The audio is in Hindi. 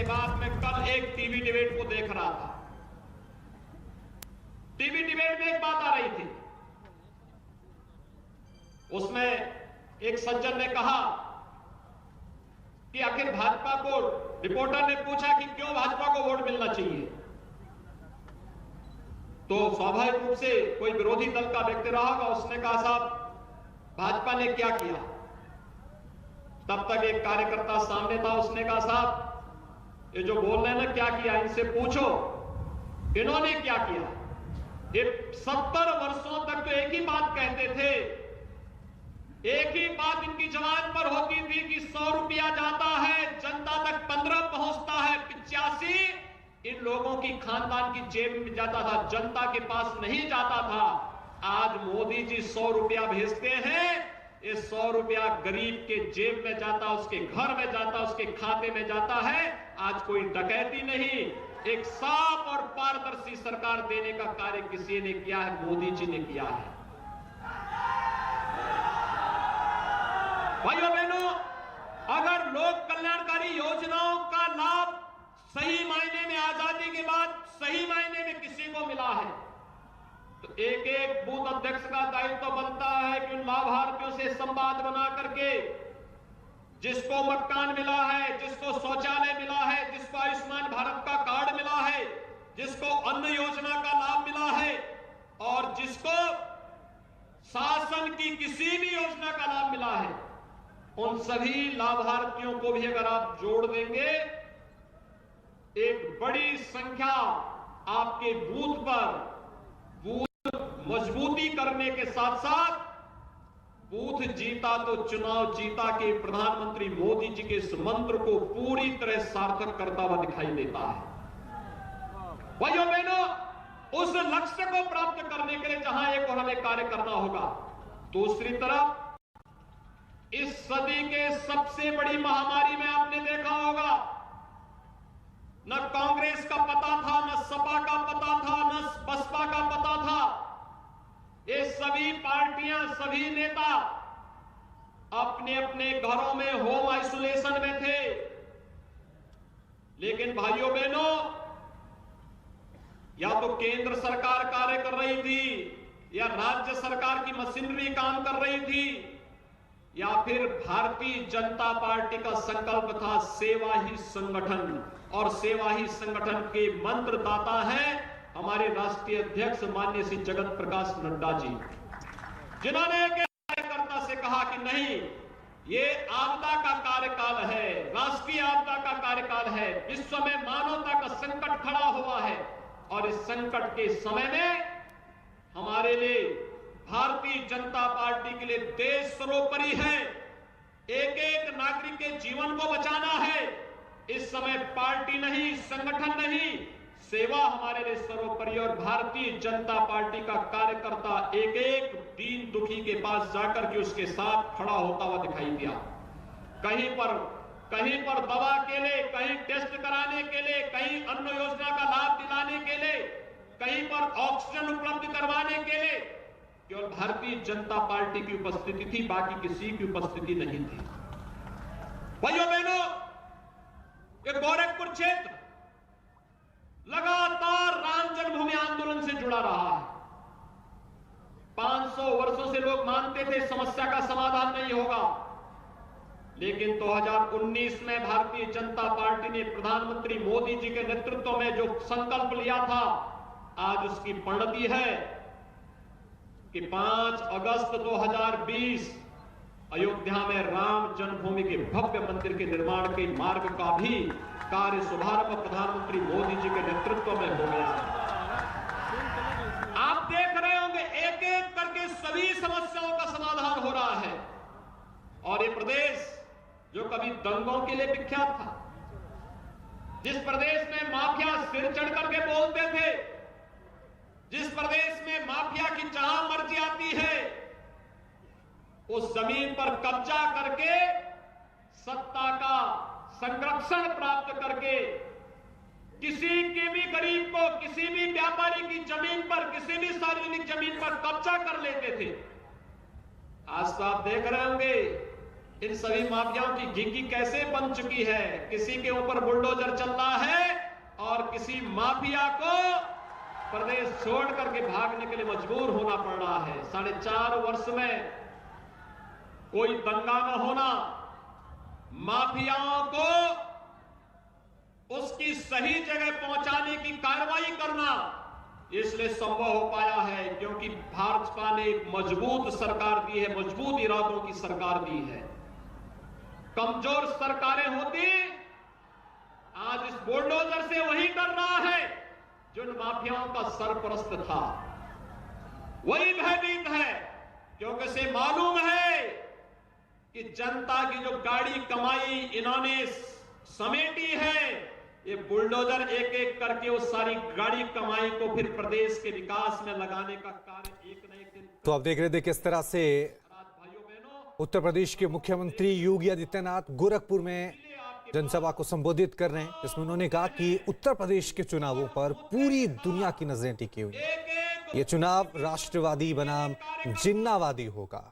बात मैं कल एक टीवी डिबेट को देख रहा था। टीवी डिबेट में एक बात आ रही थी, उसमें एक सज्जन ने कहा कि आखिर भाजपा को, रिपोर्टर ने पूछा कि क्यों भाजपा को वोट मिलना चाहिए, तो स्वाभाविक रूप से कोई विरोधी दल का व्यक्ति रहा होगा, उसने कहा साहब भाजपा ने क्या किया। तब तक एक कार्यकर्ता सामने था, उसने कहा साहब ये जो बोल रहे हैं ना क्या किया, इनसे पूछो इन्होंने क्या किया। ये 70 वर्षों तक तो एक ही बात कहते थे, एक ही बात इनकी जबान पर होती थी कि 100 रुपया जाता है जनता तक 15 पहुंचता है, 85 इन लोगों की खानदान की जेब में जाता था, जनता के पास नहीं जाता था। आज मोदी जी 100 रुपया भेजते हैं, ये 100 रुपया गरीब के जेब में जाता, उसके घर में जाता, उसके खाते में जाता है। आज कोई डकैती नहीं, एक साफ और पारदर्शी सरकार देने का कार्य किसी ने किया है, मोदी जी ने किया है। भाइयों बहनों, अगर लोक कल्याणकारी योजनाओं का लाभ सही मायने में आजादी के बाद सही मायने में किसी को मिला है, तो एक एक बूथ अध्यक्ष का दायित्व तो बनता है कि उन लाभार्थियों से संवाद बना करके, जिसको मकान मिला है, जिसको शौचालय मिला है, जिसको आयुष्मान भारत का कार्ड मिला है, जिसको अन्न योजना का लाभ मिला है और जिसको शासन की किसी भी योजना का लाभ मिला है, उन सभी लाभार्थियों को भी अगर आप जोड़ देंगे, एक बड़ी संख्या आपके बूथ पर मजबूती करने के साथ साथ बूथ जीता तो चुनाव जीता के प्रधानमंत्री मोदी जी के इस मंत्र को पूरी तरह सार्थक करता हुआ दिखाई देता है। भाइयों बहनों, उस लक्ष्य को प्राप्त करने के लिए जहां एक और हमें कार्य करना होगा, दूसरी तरफ इस सदी के सबसे बड़ी महामारी में आपने देखा होगा, न कांग्रेस का पता था, न सपा का पता था, न बसपा का पता था। ये सभी पार्टियां, सभी नेता अपने अपने घरों में होम आइसोलेशन में थे। लेकिन भाइयों बहनों, या तो केंद्र सरकार कार्य कर रही थी, या राज्य सरकार की मशीनरी काम कर रही थी, या फिर भारतीय जनता पार्टी का संकल्प था सेवा ही संगठन, और सेवा ही संगठन के मंत्रदाता है हमारे राष्ट्रीय अध्यक्ष माननीय श्री जगत प्रकाश नड्डा जी, जिन्होंने एक कार्यकर्ता से कहा कि नहीं, ये आपदा का कार्यकाल है, राष्ट्रीय आपदा का कार्यकाल है, विश्व में मानवता का संकट खड़ा हुआ है और इस संकट के समय में हमारे लिए, भारतीय जनता पार्टी के लिए देश सर्वोपरि है, एक एक नागरिक के जीवन को बचाना है। इस समय पार्टी नहीं, संगठन नहीं, सेवा हमारे लिए सर्वोपरि। और भारतीय जनता पार्टी का कार्यकर्ता एक एक दीन दुखी के पास जाकर के उसके साथ खड़ा होता हुआ दिखाई दिया। कहीं पर दवा के लिए, कहीं टेस्ट कराने के लिए, कहीं अन्न योजना का लाभ दिलाने के लिए, कहीं पर ऑक्सीजन उपलब्ध करवाने के लिए केवल भारतीय जनता पार्टी की उपस्थिति थी, बाकी किसी की उपस्थिति नहीं थी। भाइयों बहनों, ये गोरखपुर क्षेत्र लगातार राम जन्मभूमि आंदोलन से जुड़ा रहा है। 500 वर्षों से लोग मानते थे समस्या का समाधान नहीं होगा, लेकिन 2019 में भारतीय जनता पार्टी ने प्रधानमंत्री मोदी जी के नेतृत्व में जो संकल्प लिया था, आज उसकी परिणति है कि 5 अगस्त 2020 अयोध्या में राम जन्मभूमि के भव्य मंदिर के निर्माण के मार्ग का भी कार्य शुभारंभ प्रधानमंत्री मोदी जी के नेतृत्व में हो गया है। आप देख रहे होंगे एक एक करके सभी समस्याओं का समाधान हो रहा है। और ये प्रदेश जो कभी दंगों के लिए विख्यात था, जिस प्रदेश में माफिया सिर चढ़ करके बोलते थे, जिस प्रदेश में माफिया की जहां मर्जी आती है उस जमीन पर कब्जा करके सत्ता का संरक्षण प्राप्त करके किसी के भी गरीब को, किसी भी व्यापारी की जमीन पर, किसी भी सार्वजनिक जमीन पर कब्जा कर लेते थे। आज तो आप देख रहे होंगे इन सभी माफियाओं की घिघी कैसे बन चुकी है। किसी के ऊपर बुलडोजर चल रहा है और किसी माफिया को प्रदेश छोड़ करके भागने के लिए मजबूर होना पड़ रहा है। 4.5 वर्ष में कोई दंगा न होना, माफियाओं को उसकी सही जगह पहुंचाने की कार्रवाई करना इसलिए संभव हो पाया है क्योंकि भाजपा ने एक मजबूत सरकार दी है, मजबूत इरादों की सरकार दी है। कमजोर सरकारें होती आज इस बुलडोजर से वही कर रहा है जो इन माफियाओं का सरपरस्त था, वही भयभीत है क्योंकि उसे मालूम है कि जनता की जो गाड़ी कमाई इन्होंने समेटी है, ये बुलडोजर एक एक करके उस सारी गाड़ी कमाई को फिर प्रदेश के विकास में लगाने का कार्य एक न एक दिन। तो आप देख रहे थे किस तरह से उत्तर प्रदेश के मुख्यमंत्री योगी आदित्यनाथ गोरखपुर में जनसभा को संबोधित कर रहे हैं, जिसमें उन्होंने कहा कि उत्तर प्रदेश के चुनावों पर पूरी दुनिया की नजरें टिकी हुई हैं। ये चुनाव राष्ट्रवादी बनाम जिन्नावादी होगा।